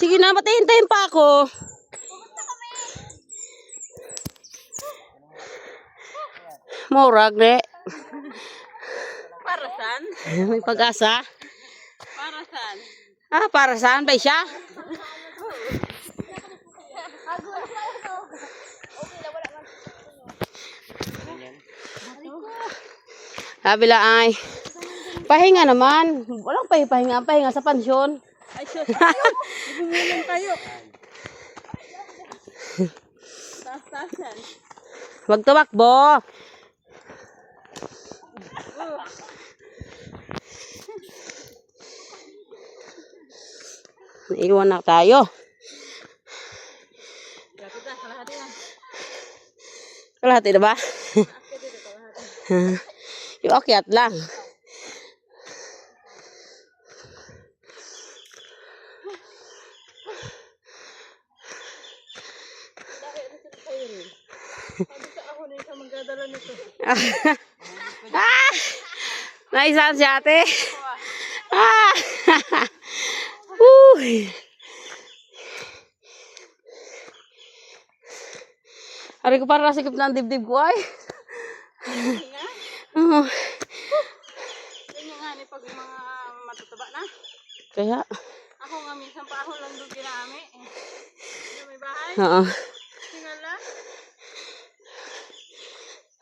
Sige na, matayin-tayin pa ako. Murag, ne? Para saan? May pag-asa. Para saan? Ah, para saan ba siya? Habila ay. Pahinga naman. Walang pahinga. Pahinga sa pansyon. Ay, sus. Bumulong tayo. Taas-taasan. Huwag tumakbo. Naiwan na tayo. Kalahati na ba? Yung akyat lang. Ah! Naisan si ate. Ah! Uy! Ari ko para sikip na ang dibdib ko ay. Ganyan nga ni pag mga matutaba na. Kaya? Ako nga minsan pa ako lang doon ginami. Yung may bahay. Oo. Tingala.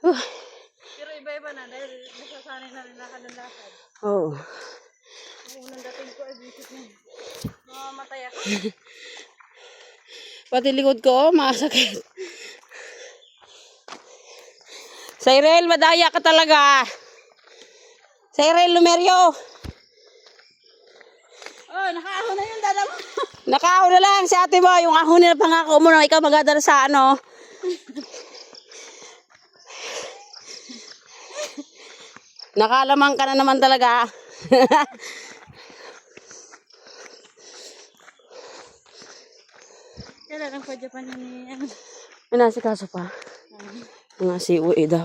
Pero iba-iba na dahil nasasanay na rin lakad-lakad. Oo. Ang unang dating ko ay visit na. Mamamatay ako. Pati likod ko, masakit. Cyril, madaya ka talaga. Cyril, Lumerio. Oh, nakaahon na yung dala mo. Nakaahon na lang si ate mo. Yung ahon na pangako mo na ikaw magadala sa ano. Nakalamang ka na naman talaga. Kailan ang pa Japan ni ano? May nasikaso pa. Mga siuwi daw.